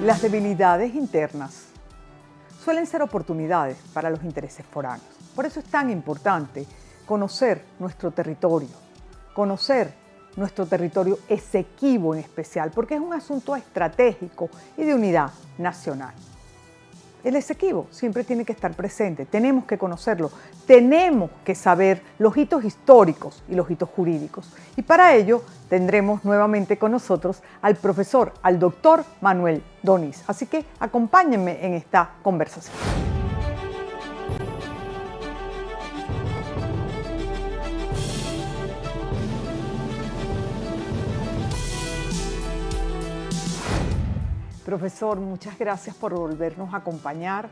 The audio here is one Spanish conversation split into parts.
Las debilidades internas suelen ser oportunidades para los intereses foráneos. Por eso es tan importante conocer nuestro territorio Esequibo en especial, porque es un asunto estratégico y de unidad nacional. El Esequibo siempre tiene que estar presente, tenemos que conocerlo, tenemos que saber los hitos históricos y los hitos jurídicos. Y para ello tendremos nuevamente con nosotros al doctor Manuel Doniz. Así que acompáñenme en esta conversación. Profesor, muchas gracias por volvernos a acompañar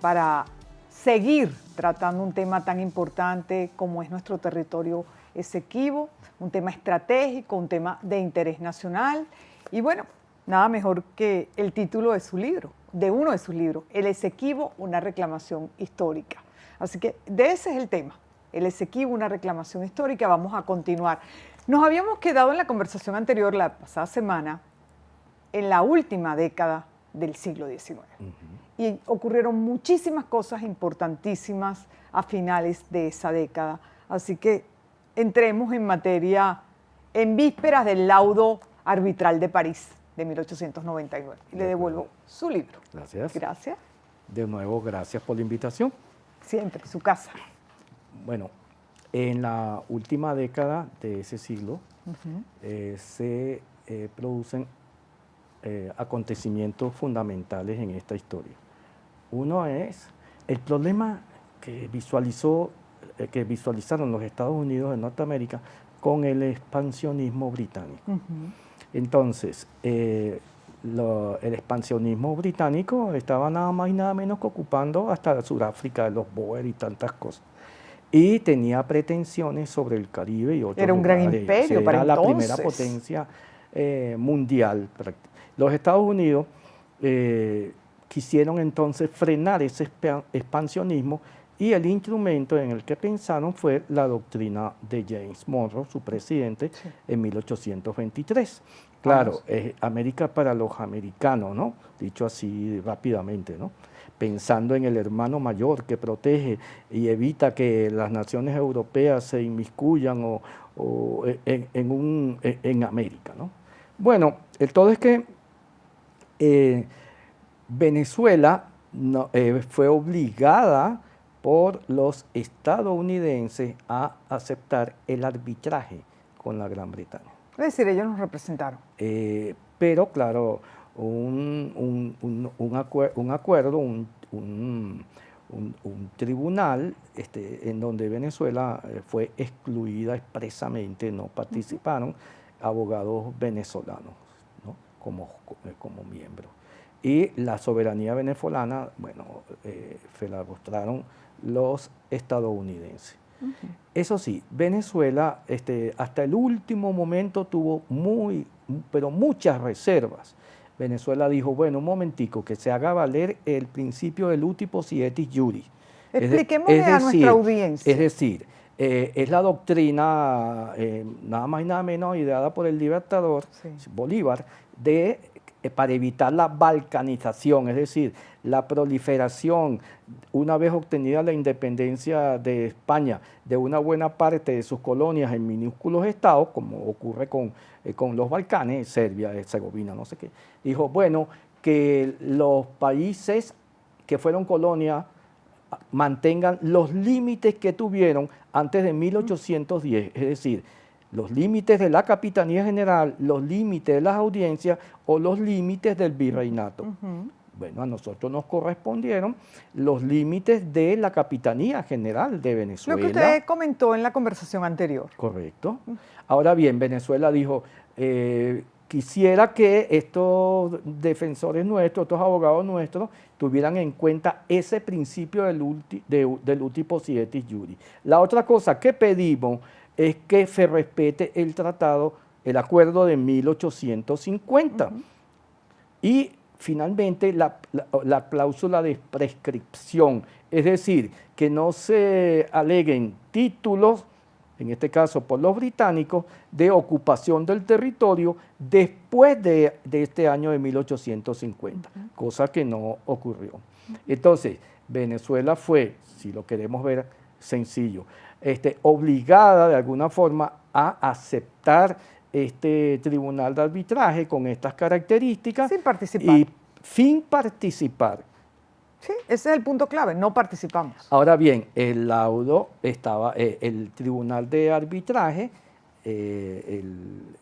para seguir tratando un tema tan importante como es nuestro territorio Esequibo, un tema estratégico, un tema de interés nacional. Y bueno, nada mejor que el título de su libro, de uno de sus libros, El Esequibo, una reclamación histórica. Así que de ese es el tema, el Esequibo, una reclamación histórica. Vamos a continuar. Nos habíamos quedado en la conversación anterior, la pasada semana, en la última década del siglo XIX. Y ocurrieron muchísimas cosas importantísimas a finales de esa década. Así que entremos en materia en vísperas del laudo arbitral de París de 1899. Y le devuelvo su libro. Gracias. Gracias. De nuevo, gracias por la invitación. Siempre, su casa. Bueno, en la última década de ese siglo se producen acontecimientos fundamentales en esta historia. Uno es el problema que visualizaron los Estados Unidos de Norteamérica con el expansionismo británico. Entonces, el expansionismo británico estaba nada más y nada menos que ocupando hasta Sudáfrica, los Boer y tantas cosas. Y tenía pretensiones sobre el Caribe y otros Era un gran lugares. imperio para entonces. Era la entonces. primera potencia mundial. Los Estados Unidos quisieron entonces frenar ese expansionismo y el instrumento en el que pensaron fue la doctrina de James Monroe, su presidente, en 1823. Claro, América para los americanos, ¿no? Dicho así rápidamente, ¿no? Pensando en el hermano mayor que protege y evita que las naciones europeas se inmiscuyan en América, ¿no? Bueno, el todo es que Venezuela fue obligada por los estadounidenses a aceptar el arbitraje con la Gran Bretaña. Es decir, ellos nos representaron. Pero claro, un acuerdo, un tribunal en donde Venezuela fue excluida expresamente, no participaron abogados venezolanos, ¿no? como miembros. Y la soberanía venezolana, bueno, se la mostraron los estadounidenses. Eso sí, Venezuela hasta el último momento tuvo pero muchas reservas. Venezuela dijo, bueno, un momentico, que se haga valer el principio del uti possidetis iuris. Expliquémosle a nuestra audiencia. Es decir, es la doctrina, nada más y nada menos, ideada por el libertador Bolívar, para evitar la balcanización, es decir, la proliferación, una vez obtenida la independencia de España, de una buena parte de sus colonias en minúsculos estados, como ocurre con los Balcanes, Serbia, Herzegovina, no sé qué. Dijo, bueno, que los países que fueron colonia mantengan los límites que tuvieron antes de 1810, es decir, los límites de la Capitanía General, los límites de las audiencias o los límites del virreinato. Bueno, a nosotros nos correspondieron los límites de la Capitanía General de Venezuela. Lo que usted comentó en la conversación anterior. Correcto. Ahora bien, Venezuela dijo, quisiera que estos defensores nuestros, estos abogados nuestros, tuvieran en cuenta ese principio del uti possidetis iuris. La otra cosa que pedimos es que se respete el tratado, el acuerdo de 1850. Y finalmente la cláusula de prescripción, es decir, que no se aleguen títulos en este caso por los británicos, de ocupación del territorio después de este año de 1850, cosa que no ocurrió. Entonces, Venezuela fue, si lo queremos ver sencillo, obligada de alguna forma a aceptar este tribunal de arbitraje con estas características. Sin participar. Y sin participar. Sí, ese es el punto clave, no participamos. Ahora bien, el laudo estaba, el tribunal de arbitraje, el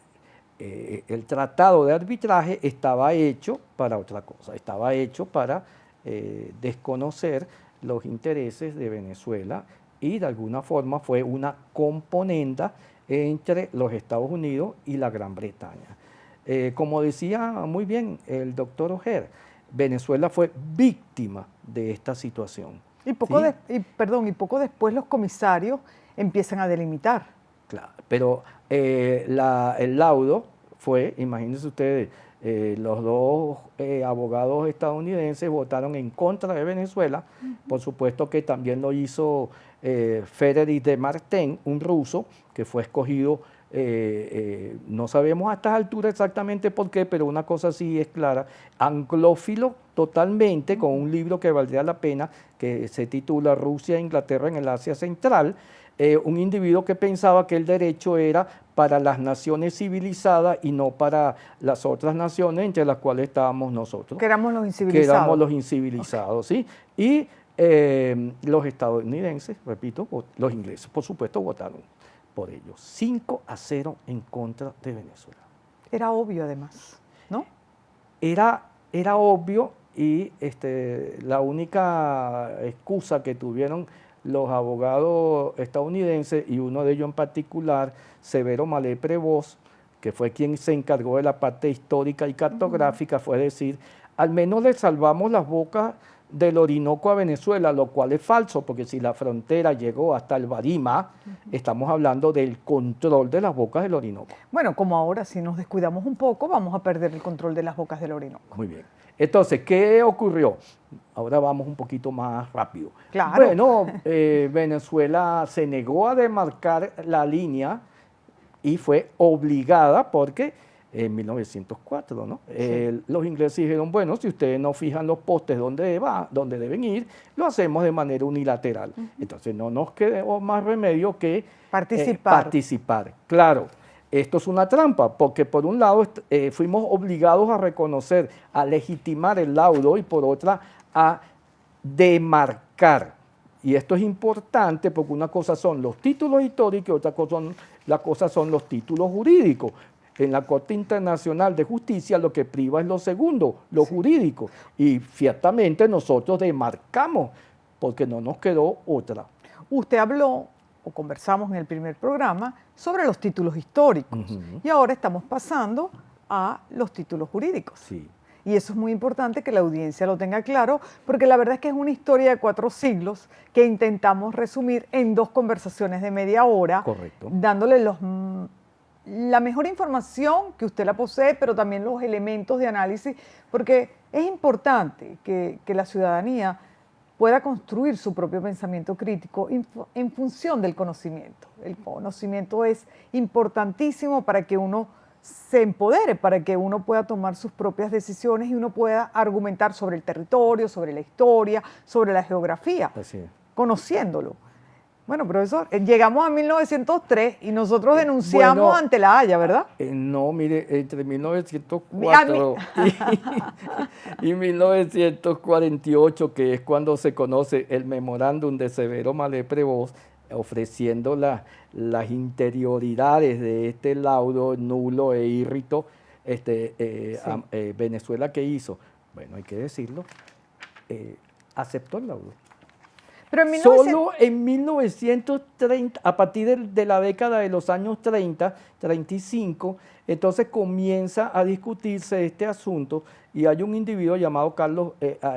tratado de arbitraje estaba hecho para otra cosa, estaba hecho para desconocer los intereses de Venezuela y de alguna forma fue una componenda entre los Estados Unidos y la Gran Bretaña. Como decía muy bien el doctor Ojer, Venezuela fue víctima de esta situación. Y poco, poco después los comisarios empiezan a delimitar. Claro, pero el laudo fue, imagínense ustedes, los dos abogados estadounidenses votaron en contra de Venezuela. Por supuesto que también lo hizo Frédéric de Martin, un ruso que fue escogido, no sabemos a estas alturas exactamente por qué, pero una cosa sí es clara, anglófilo totalmente, con un libro que valdría la pena, que se titula Rusia e Inglaterra en el Asia Central, un individuo que pensaba que el derecho era para las naciones civilizadas y no para las otras naciones entre las cuales estábamos nosotros. Que éramos los incivilizados. Que éramos los incivilizados, ¿sí? Y los estadounidenses, repito, los ingleses, por supuesto, votaron por ellos. 5-0 en contra de Venezuela. Era obvio, además, ¿no? Era obvio y la única excusa que tuvieron los abogados estadounidenses, y uno de ellos en particular, Severo Mallet Prevost, que fue quien se encargó de la parte histórica y cartográfica, fue decir, al menos le salvamos las bocas del Orinoco a Venezuela, lo cual es falso, porque si la frontera llegó hasta el Barima, estamos hablando del control de las bocas del Orinoco. Bueno, como ahora, si nos descuidamos un poco, vamos a perder el control de las bocas del Orinoco. Muy bien. Entonces, ¿qué ocurrió? Ahora vamos un poquito más rápido. Claro. Bueno, Venezuela se negó a demarcar la línea y fue obligada porque en 1904, ¿no? Sí. Los ingleses dijeron, bueno, si ustedes no fijan los postes donde deben ir, lo hacemos de manera unilateral. Entonces no nos quedó más remedio que participar. Claro, esto es una trampa, porque por un lado fuimos obligados a reconocer, a legitimar el laudo y por otra a demarcar. Y esto es importante porque una cosa son los títulos históricos y otra cosa son los títulos jurídicos. En la Corte Internacional de Justicia lo que priva es lo segundo, lo jurídico. Y ciertamente nosotros demarcamos porque no nos quedó otra. Usted habló, o conversamos en el primer programa, sobre los títulos históricos. Y ahora estamos pasando a los títulos jurídicos. Sí. Y eso es muy importante que la audiencia lo tenga claro, porque la verdad es que es una historia de 4 siglos que intentamos resumir en 2 conversaciones de media hora. Correcto. Dándole la mejor información que usted la posee, pero también los elementos de análisis, porque es importante que la ciudadanía pueda construir su propio pensamiento crítico en función del conocimiento. El conocimiento es importantísimo para que uno se empodere, para que uno pueda tomar sus propias decisiones y uno pueda argumentar sobre el territorio, sobre la historia, sobre la geografía, conociéndolo. Bueno, profesor, llegamos a 1903 y nosotros denunciamos ante la Haya, ¿verdad? No, mire, entre 1904 y 1948, que es cuando se conoce el memorándum de Severo Mallet Prevost, ofreciendo las interioridades de este laudo nulo e írrito, Venezuela, ¿qué hizo? Bueno, hay que decirlo, aceptó el laudo. Pero Solo en 1930, a partir de la década de los años 30, 35, entonces comienza a discutirse este asunto y hay un individuo llamado Carlos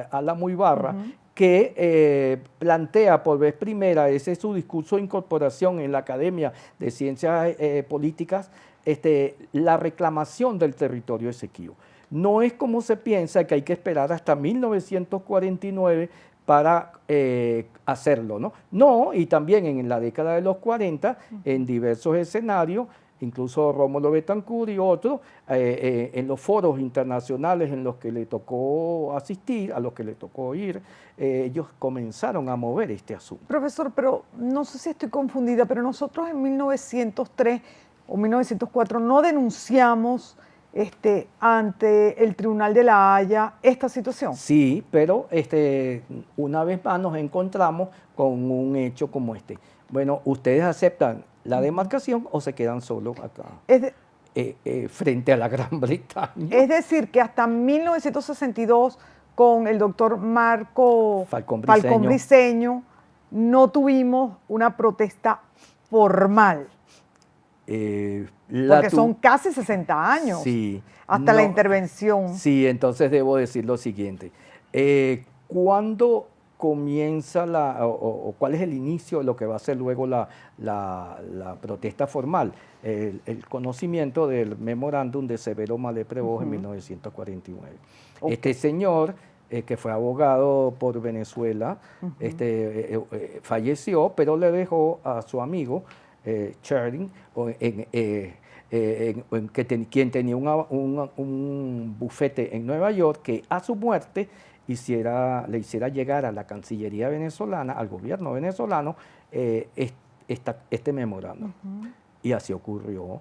Álamo Ibarra que plantea por vez primera, ese es su discurso de incorporación en la Academia de Ciencias Políticas, la reclamación del territorio Esequibo. No es como se piensa que hay que esperar hasta 1949 para hacerlo, ¿no? No, y también en la década de los 40, en diversos escenarios, incluso Rómulo Betancourt y otros, en los foros internacionales en los que le tocó asistir, a los que le tocó ir, ellos comenzaron a mover este asunto. Profesor, pero no sé si estoy confundida, pero nosotros en 1903 o 1904 no denunciamos ante el Tribunal de la Haya esta situación. Sí, pero una vez más nos encontramos con un hecho como este. Bueno, ¿ustedes aceptan la demarcación o se quedan solos acá frente a la Gran Bretaña? Es decir, que hasta 1962, con el doctor Marco Falcón Briceño, no tuvimos una protesta formal. Porque son casi 60 años, sí, hasta la intervención. Sí, entonces debo decir lo siguiente. ¿Cuándo comienza o cuál es el inicio de lo que va a ser luego la protesta formal? El conocimiento del memorándum de Severo Mallet Prevost en 1949. Okay. Este señor, que fue abogado por Venezuela, falleció, pero le dejó a su amigo, Cherdin, quien tenía un bufete en Nueva York, que a su muerte le hiciera llegar a la Cancillería venezolana, al gobierno venezolano, este memorándum. Y así ocurrió.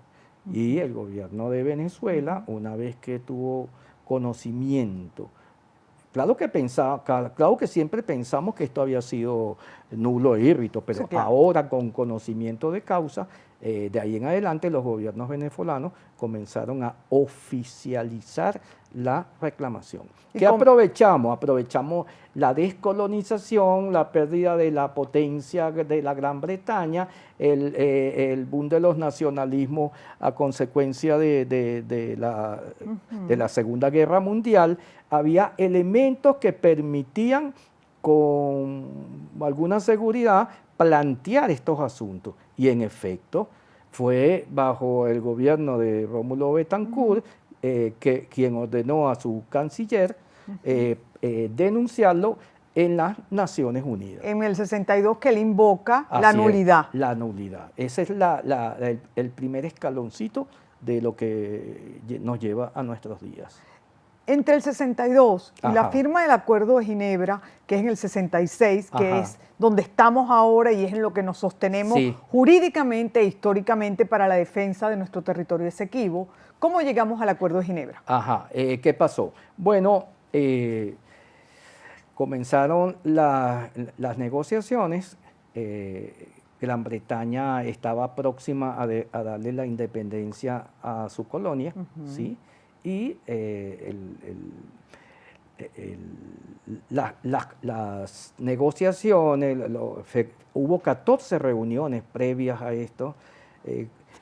Y el gobierno de Venezuela, una vez que tuvo conocimiento, claro que siempre pensamos que esto había sido nulo e írrito, pero sí, claro, ahora con conocimiento de causa, de ahí en adelante los gobiernos venezolanos comenzaron a oficializar la reclamación. ¿Qué aprovechamos? Aprovechamos la descolonización, la pérdida de la potencia de la Gran Bretaña, el boom de los nacionalismos a consecuencia de la Segunda Guerra Mundial. Había elementos que permitían con alguna seguridad plantear estos asuntos. Y en efecto, fue bajo el gobierno de Rómulo Betancourt quien ordenó a su canciller denunciarlo en las Naciones Unidas. En el 62 que él invoca la nulidad. La nulidad. Ese es el primer escaloncito de lo que nos lleva a nuestros días. Entre el 62 y la firma del Acuerdo de Ginebra, que es en el 66, que es donde estamos ahora y es en lo que nos sostenemos jurídicamente e históricamente para la defensa de nuestro territorio Esequibo, ¿cómo llegamos al Acuerdo de Ginebra? ¿Qué pasó? Bueno, comenzaron las negociaciones. Gran Bretaña estaba próxima a darle la independencia a su colonia, ¿sí? Y las negociaciones, hubo 14 reuniones previas a esto,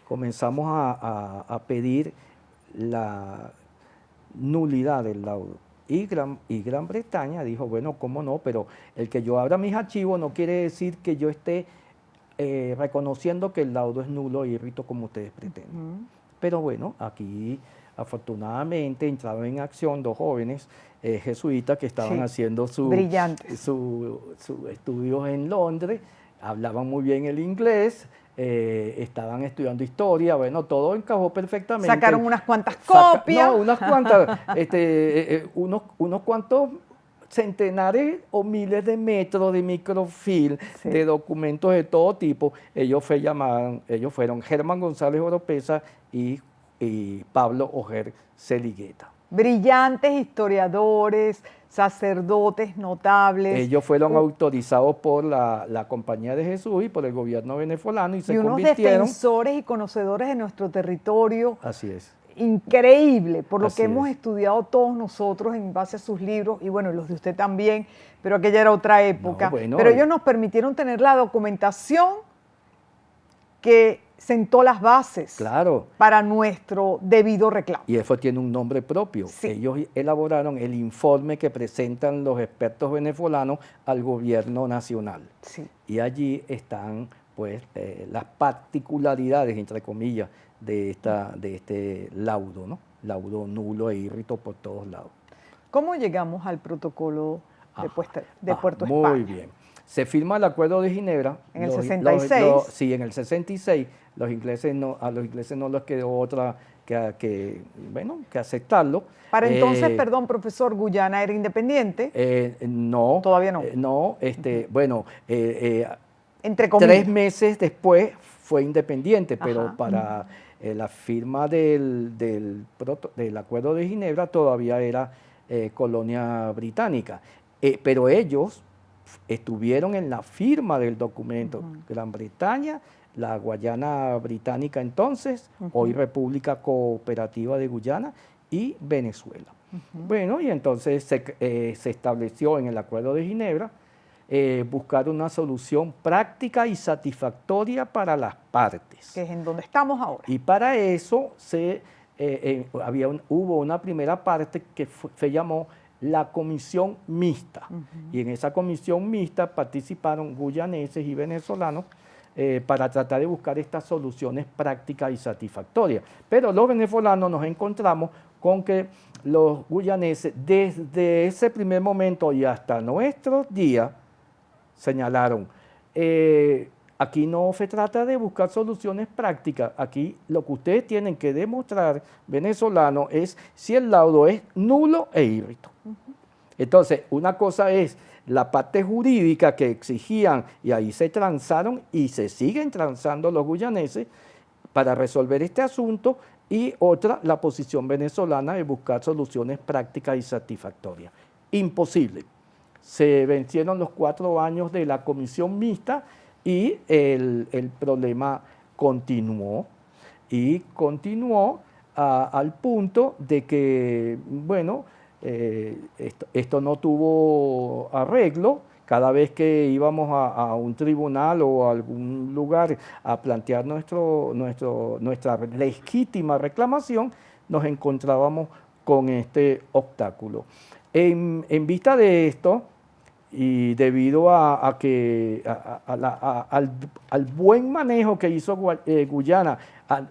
comenzamos a pedir la nulidad del laudo. Y Gran Bretaña dijo, bueno, cómo no, pero el que yo abra mis archivos no quiere decir que yo esté reconociendo que el laudo es nulo e írrito como ustedes pretenden. Pero bueno, aquí afortunadamente entraron en acción dos jóvenes jesuitas que estaban haciendo sus estudios en Londres, hablaban muy bien el inglés, estaban estudiando historia, bueno, todo encajó perfectamente. Sacaron unas cuantas copias. Unas cuantas, unos cuantos centenares o miles de metros de microfilm, de documentos de todo tipo. Ellos fueron Germán González Oropesa y Pablo Ojer Celigueta. Brillantes historiadores, sacerdotes notables. Ellos fueron autorizados por la Compañía de Jesús y por el gobierno venezolano y se convirtieron... unos defensores y conocedores de nuestro territorio. Así es. Increíble, por lo que hemos estudiado todos nosotros en base a sus libros, y bueno, los de usted también, pero aquella era otra época. Pero ellos nos permitieron tener la documentación que sentó las bases para nuestro debido reclamo. Y eso tiene un nombre propio. Ellos elaboraron el informe que presentan los expertos venezolanos al gobierno nacional. Y allí están pues las particularidades, entre comillas, de este laudo, ¿no? Laudo nulo e írrito por todos lados. ¿Cómo llegamos al protocolo de Puerto Muy España. bien. Se firma el Acuerdo de Ginebra. En el 66. Sí, en el 66. A los ingleses no les quedó otra que aceptarlo. Para entonces, perdón, profesor, ¿Guyana era independiente? No. Todavía no. No, entre comillas. 3 meses después fue independiente, pero para la firma del Acuerdo de Ginebra todavía era colonia británica. Pero ellos estuvieron en la firma del documento. Gran Bretaña, la Guayana Británica entonces, hoy República Cooperativa de Guyana, y Venezuela. Bueno, y entonces se estableció en el Acuerdo de Ginebra buscar una solución práctica y satisfactoria para las partes. Que es en donde estamos ahora. Y para eso hubo una primera parte que se llamó la comisión mixta. Y en esa comisión mixta participaron guyaneses y venezolanos para tratar de buscar estas soluciones prácticas y satisfactorias. Pero los venezolanos nos encontramos con que los guyaneses, desde ese primer momento y hasta nuestros días, señalaron, aquí no se trata de buscar soluciones prácticas, aquí lo que ustedes tienen que demostrar, venezolanos, es si el laudo es nulo e híbrido. Entonces, una cosa es la parte jurídica que exigían, y ahí se transaron y se siguen transando los guyaneses para resolver este asunto, y otra, la posición venezolana de buscar soluciones prácticas y satisfactorias. Imposible. Se vencieron los 4 años de la comisión mixta y el problema continuó. Y continuó al punto de que, bueno, esto no tuvo arreglo. Cada vez que íbamos a un tribunal o a algún lugar a plantear nuestra legítima reclamación, nos encontrábamos con este obstáculo. En vista de esto, y debido al buen manejo que hizo Guyana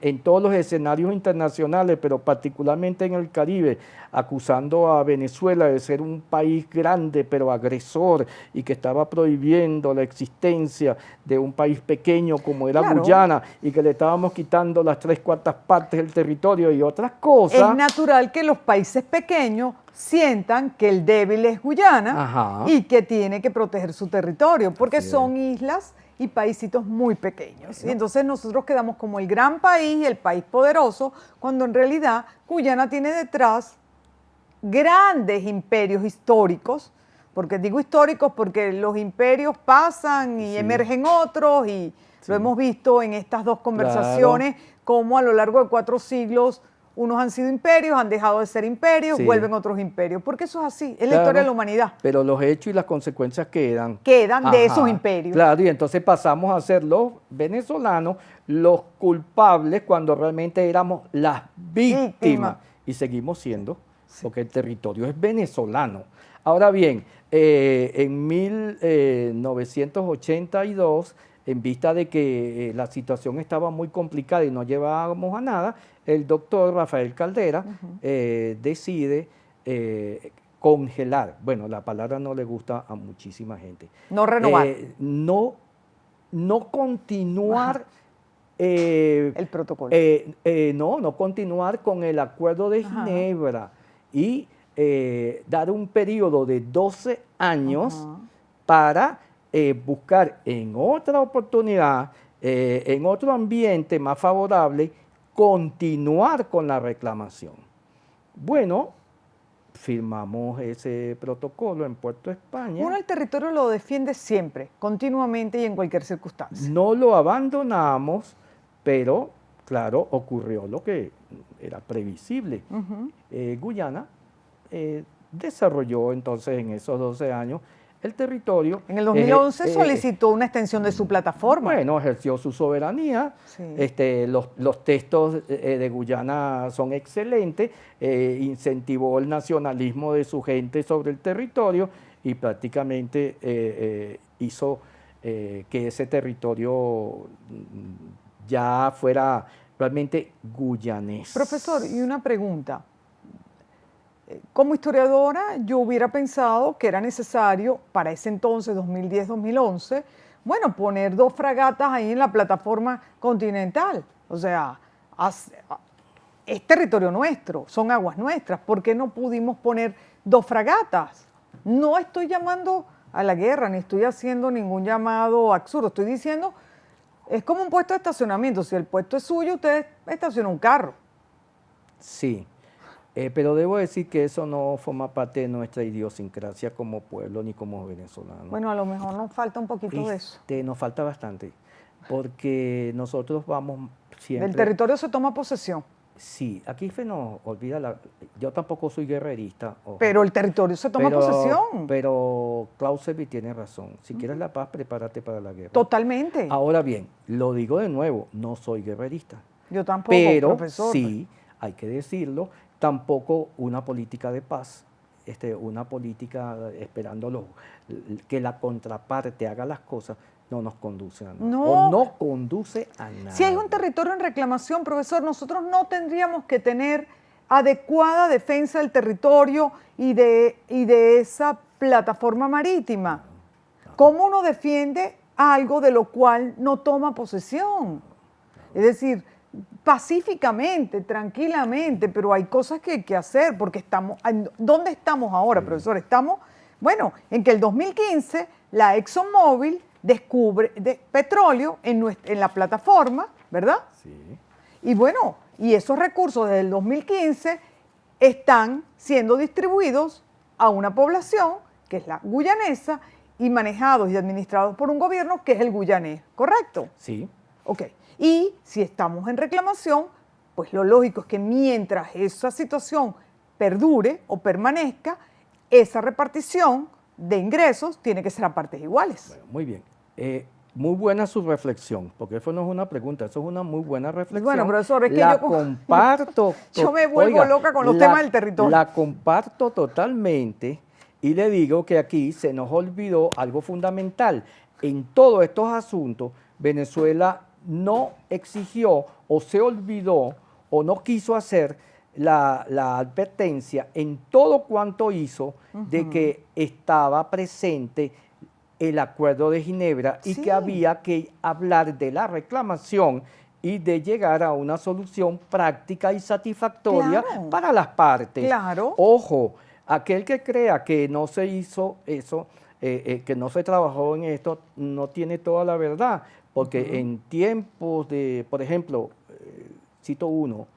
en todos los escenarios internacionales, pero particularmente en el Caribe, acusando a Venezuela de ser un país grande pero agresor y que estaba prohibiendo la existencia de un país pequeño como era Guyana, y que le estábamos quitando las 3/4 partes del territorio y otras cosas. Es natural que los países pequeños sientan que el débil es Guyana y que tiene que proteger su territorio, porque son islas y paisitos muy pequeños. Y entonces nosotros quedamos como el gran país y el país poderoso, cuando en realidad Guyana tiene detrás grandes imperios históricos. Porque digo históricos porque los imperios pasan y emergen otros, y lo hemos visto en estas 2 conversaciones, como a lo largo de 4 siglos unos han sido imperios, han dejado de ser imperios, vuelven otros imperios, porque eso es así, es la historia de la humanidad. Pero los hechos y las consecuencias quedan de esos imperios. Claro, y entonces pasamos a ser los venezolanos los culpables cuando realmente éramos las víctimas. Y seguimos siendo, porque el territorio es venezolano. Ahora bien, en 1982, en vista de que la situación estaba muy complicada y no llevábamos a nada, el doctor Rafael Caldera decide congelar. Bueno, la palabra no le gusta a muchísima gente. No renovar. No continuar. El protocolo. No continuar con el Acuerdo de Ginebra y dar un periodo de 12 años para buscar en otra oportunidad, en otro ambiente más favorable, continuar con la reclamación. Bueno, firmamos ese protocolo en Puerto España. Uno el territorio lo defiende siempre, continuamente y en cualquier circunstancia. No lo abandonamos, pero claro, ocurrió lo que era previsible. Guyana desarrolló entonces en esos 12 años el territorio. En el 2011 solicitó una extensión de su plataforma. Bueno, ejerció su soberanía. Los textos de Guyana son excelentes. Incentivó el nacionalismo de su gente sobre el territorio y prácticamente hizo que ese territorio ya fuera realmente guyanés. Profesor, y una pregunta. como historiadora, yo hubiera pensado que era necesario para ese entonces, 2010-2011, bueno, poner 2 fragatas ahí en la plataforma continental. O sea, es territorio nuestro, son aguas nuestras. ¿Por qué no pudimos poner 2 fragatas? No estoy llamando a la guerra, ni estoy haciendo ningún llamado absurdo. Estoy diciendo, es como un puesto de estacionamiento. Si el puesto es suyo, usted estaciona un carro. Sí. Pero debo decir que eso no forma parte de nuestra idiosincrasia como pueblo ni como venezolanos. Bueno, a lo mejor nos falta un poquito de eso. Nos falta bastante, porque nosotros vamos siempre... Del territorio se toma posesión. Sí, aquí se nos olvida, yo tampoco soy guerrerista. Ojo, pero el territorio se toma posesión. Pero Clausewitz tiene razón, si quieres la paz, prepárate para la guerra. Totalmente. Ahora bien, lo digo de nuevo, no soy guerrerista. Yo tampoco, pero profesor. Sí, hay que decirlo, tampoco una política de paz, una política esperando que la contraparte haga las cosas, no nos conduce a nada. No. O no conduce a nada. Si hay un territorio en reclamación, profesor, nosotros no tendríamos que tener adecuada defensa del territorio y de esa plataforma marítima. ¿Cómo uno defiende algo de lo cual no toma posesión? Es decir, pacíficamente, tranquilamente, pero hay cosas que hay que hacer porque ¿dónde estamos ahora, profesor? Estamos, bueno, en que el 2015 la ExxonMobil descubre petróleo en la plataforma, ¿verdad? Sí. Y bueno, y esos recursos desde el 2015 están siendo distribuidos a una población que es la guyanesa y manejados y administrados por un gobierno que es el guyanés, ¿correcto? Sí. Ok. Y si estamos en reclamación, pues lo lógico es que mientras esa situación perdure o permanezca, esa repartición de ingresos tiene que ser a partes iguales. Bueno, muy bien. Muy buena su reflexión, porque eso no es una pregunta, eso es una muy buena reflexión. Bueno, profesor, es que yo comparto. Yo me vuelvo loca con los temas del territorio. La comparto totalmente y le digo que aquí se nos olvidó algo fundamental. En todos estos asuntos, Venezuela no exigió o se olvidó o no quiso hacer la advertencia en todo cuanto hizo de que estaba presente el Acuerdo de Ginebra y que había que hablar de la reclamación y de llegar a una solución práctica y satisfactoria para las partes. Claro. Ojo, aquel que crea que no se hizo eso, que no se trabajó en esto, no tiene toda la verdad, porque en tiempos de, por ejemplo, cito uno,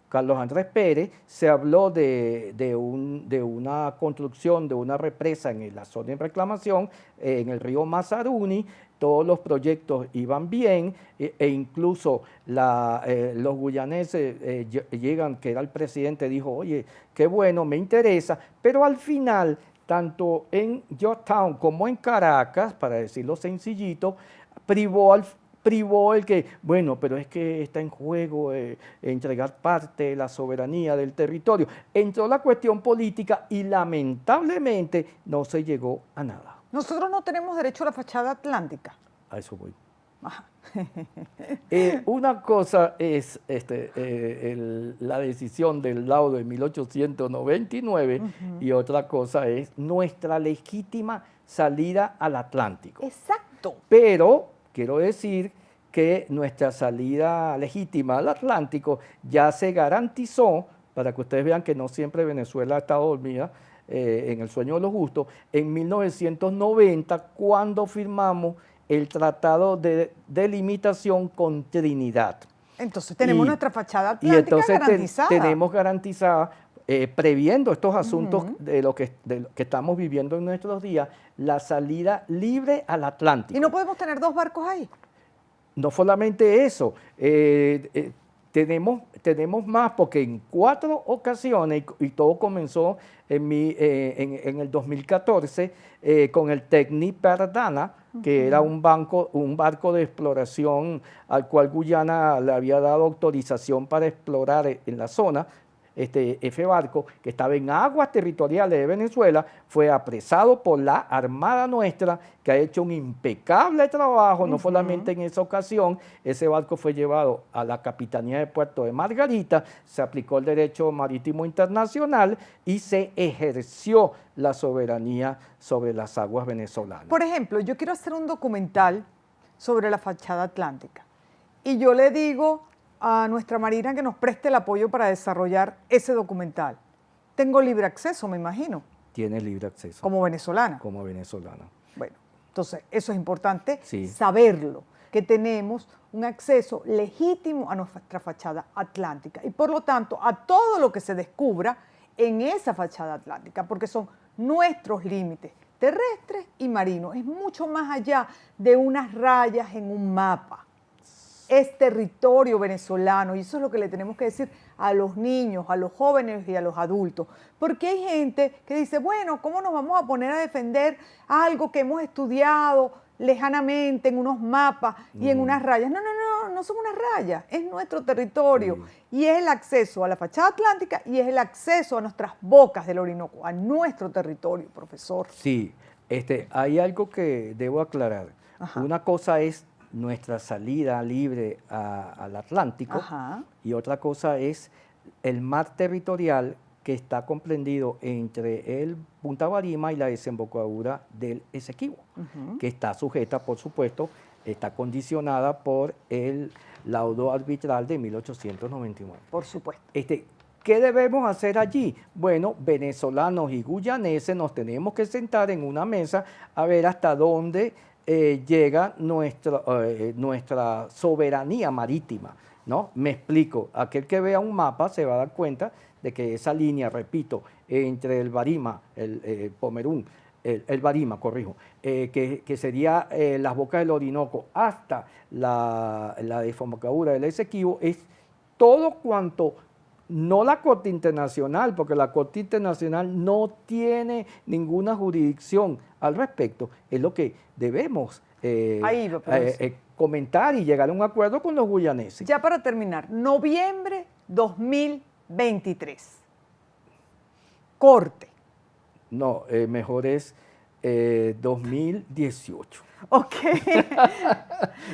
Carlos Andrés Pérez, se habló de una construcción de una represa en la zona de reclamación, en el río Mazaruni, todos los proyectos iban bien, e incluso los guyaneses llegan, que era el presidente, dijo, oye, qué bueno, me interesa, pero al final, tanto en Georgetown como en Caracas, para decirlo sencillito, privó el que, bueno, pero es que está en juego entregar parte de la soberanía del territorio. Entró la cuestión política y lamentablemente no se llegó a nada. Nosotros no tenemos derecho a la fachada atlántica. A eso voy. Una cosa es la decisión del laudo de 1899 y otra cosa es nuestra legítima salida al Atlántico. Exacto. Pero quiero decir que nuestra salida legítima al Atlántico ya se garantizó, para que ustedes vean que no siempre Venezuela ha estado dormida en el sueño de los justos, en 1990, cuando firmamos el Tratado de Delimitación con Trinidad. Entonces tenemos nuestra fachada atlántica garantizada. Tenemos garantizada, previendo estos asuntos de lo que estamos viviendo en nuestros días, la salida libre al Atlántico. ¿Y no podemos tener 2 barcos ahí? No solamente eso, tenemos más, porque en 4 ocasiones, y todo comenzó en el 2014, con el Tecni Perdana, que era un barco de exploración al cual Guyana le había dado autorización para explorar en la zona, ese barco que estaba en aguas territoriales de Venezuela, fue apresado por la Armada nuestra, que ha hecho un impecable trabajo, no solamente en esa ocasión. Ese barco fue llevado a la Capitanía de Puerto de Margarita, se aplicó el derecho marítimo internacional y se ejerció la soberanía sobre las aguas venezolanas. Por ejemplo, yo quiero hacer un documental sobre la fachada atlántica y yo le digo a nuestra Marina que nos preste el apoyo para desarrollar ese documental. Tengo libre acceso, me imagino. Tiene libre acceso. Como venezolana. Como venezolana. Bueno, entonces eso es importante sí. saberlo, que tenemos un acceso legítimo a nuestra fachada atlántica y por lo tanto a todo lo que se descubra en esa fachada atlántica, porque son nuestros límites terrestres y marinos. Es mucho más allá de unas rayas en un mapa. Es territorio venezolano y eso es lo que le tenemos que decir a los niños, a los jóvenes y a los adultos. Porque hay gente que dice, bueno, ¿cómo nos vamos a poner a defender algo que hemos estudiado lejanamente en unos mapas y en unas rayas? No son unas rayas, es nuestro territorio y es el acceso a la fachada atlántica y es el acceso a nuestras bocas del Orinoco, a nuestro territorio, profesor. Sí, hay algo que debo aclarar. Ajá. Una cosa es nuestra salida libre al Atlántico. Ajá. Y otra cosa es el mar territorial que está comprendido entre el Punta Barima y la desembocadura del Esequibo, que está sujeta, por supuesto, está condicionada por el laudo arbitral de 1899. Por supuesto. ¿Qué debemos hacer allí? Bueno, venezolanos y guyaneses nos tenemos que sentar en una mesa a ver hasta dónde llega nuestra soberanía marítima, ¿no? Me explico, aquel que vea un mapa se va a dar cuenta de que esa línea, repito, entre el Barima, el Pomerún, el Barima, corrijo, que sería las bocas del Orinoco hasta la desembocadura del Esequibo, es todo cuanto, no la Corte Internacional, porque la Corte Internacional no tiene ninguna jurisdicción al respecto, es lo que debemos comentar y llegar a un acuerdo con los guyaneses. Ya para terminar, noviembre 2023, Corte. No, mejor es 2018. Ok.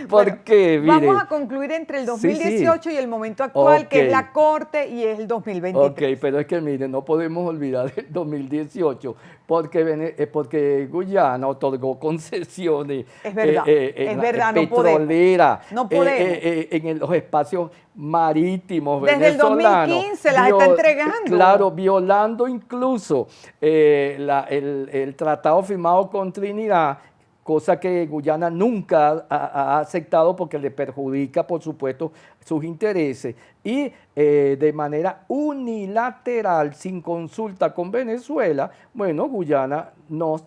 Porque, bueno, vamos a concluir entre el 2018 y el momento actual, que es la Corte, y es el 2023. Ok, pero es que mire, no podemos olvidar el 2018, porque Guyana otorgó concesiones. Es verdad, petroleras, no podemos. En los espacios marítimos desde venezolanos. Desde el 2015 las está entregando. Claro, violando incluso el tratado firmado con Trinidad, cosa que Guyana nunca ha aceptado porque le perjudica, por supuesto, sus intereses. Y de manera unilateral, sin consulta con Venezuela, bueno, Guyana nos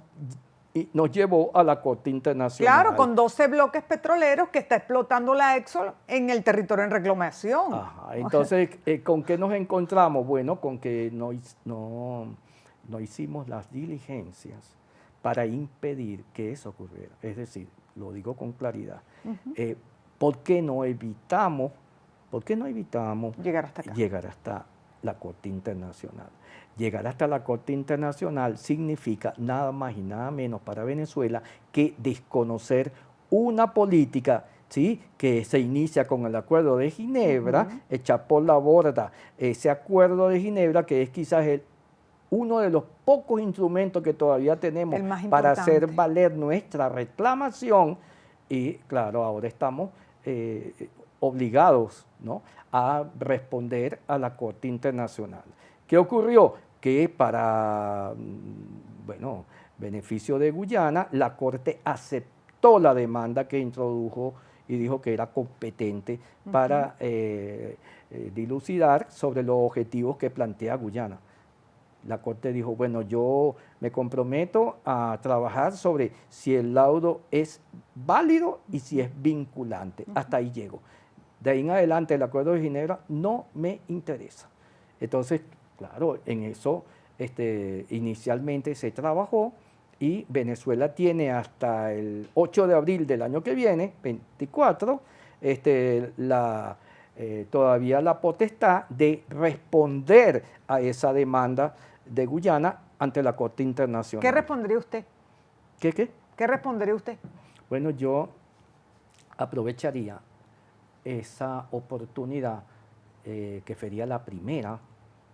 llevó a la Corte Internacional. Claro, con 12 bloques petroleros que está explotando la Exxon en el territorio en reclamación. Ajá, entonces, ¿con qué nos encontramos? Bueno, con que no hicimos las diligencias para impedir que eso ocurriera. Es decir, lo digo con claridad, ¿por qué no evitamos llegar hasta acá? Llegar hasta la Corte Internacional? Llegar hasta la Corte Internacional significa nada más y nada menos para Venezuela que desconocer una política, ¿sí?, que se inicia con el Acuerdo de Ginebra, echar por la borda ese Acuerdo de Ginebra, que es quizás uno de los pocos instrumentos que todavía tenemos para hacer valer nuestra reclamación. Y claro, ahora estamos obligados, ¿no?, a responder a la Corte Internacional. ¿Qué ocurrió? Que para, bueno, beneficio de Guyana, la Corte aceptó la demanda que introdujo y dijo que era competente para dilucidar sobre los objetivos que plantea Guyana. La Corte dijo, bueno, yo me comprometo a trabajar sobre si el laudo es válido y si es vinculante. Hasta ahí llego. De ahí en adelante el Acuerdo de Ginebra no me interesa. Entonces, claro, en eso inicialmente se trabajó y Venezuela tiene hasta el 8 de abril del año que viene, 24, todavía la potestad de responder a esa demanda de Guyana ante la Corte Internacional. ¿Qué respondería usted? ¿Qué? ¿Qué respondería usted? Bueno, yo aprovecharía esa oportunidad, que sería la primera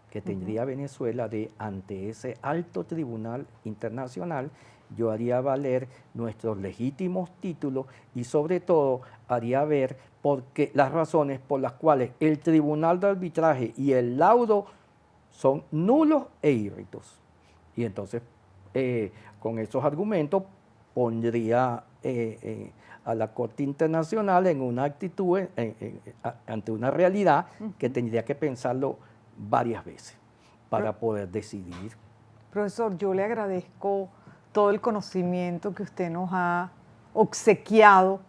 que tendría Venezuela de ante ese alto tribunal internacional. Yo haría valer nuestros legítimos títulos y sobre todo haría ver porque las razones por las cuales el tribunal de arbitraje y el laudo son nulos e írritos. Y entonces, con esos argumentos, pondría a la Corte Internacional en una actitud, ante una realidad que tendría que pensarlo varias veces para poder decidir. Profesor, yo le agradezco todo el conocimiento que usted nos ha obsequiado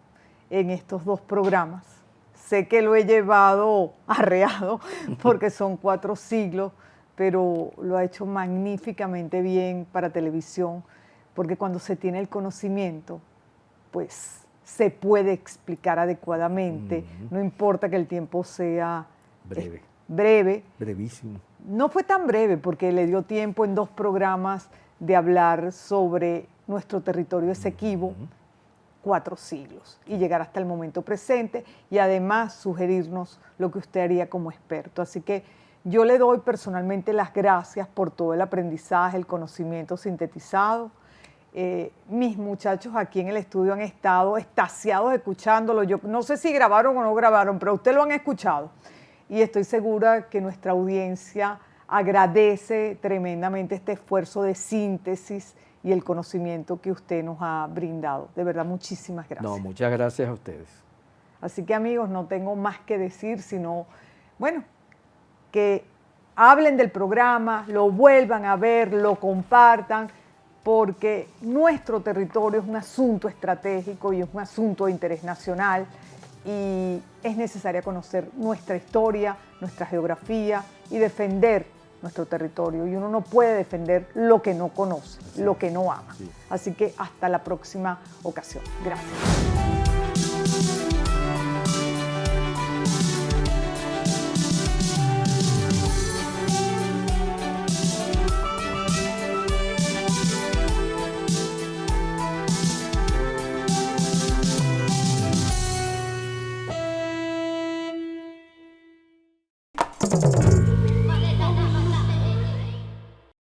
en estos 2 programas. Sé que lo he llevado arreado porque son 4 siglos, pero lo ha hecho magníficamente bien para televisión, porque cuando se tiene el conocimiento, pues se puede explicar adecuadamente, no importa que el tiempo sea breve. Brevísimo. No fue tan breve porque le dio tiempo en 2 programas de hablar sobre nuestro territorio Esequibo, 4 siglos, y llegar hasta el momento presente y además sugerirnos lo que usted haría como experto. Así que yo le doy personalmente las gracias por todo el aprendizaje, el conocimiento sintetizado. Mis muchachos aquí en el estudio han estado extasiados escuchándolo. Yo no sé si grabaron o no grabaron, pero ustedes lo han escuchado. Y estoy segura que nuestra audiencia agradece tremendamente este esfuerzo de síntesis y el conocimiento que usted nos ha brindado. De verdad, muchísimas gracias. No, muchas gracias a ustedes. Así que, amigos, no tengo más que decir, sino, bueno, que hablen del programa, lo vuelvan a ver, lo compartan, porque nuestro territorio es un asunto estratégico y es un asunto de interés nacional y es necesario conocer nuestra historia, nuestra geografía y defender nuestro territorio. Y uno no puede defender lo que no conoce, lo que no ama. Sí. Así que hasta la próxima ocasión. Gracias.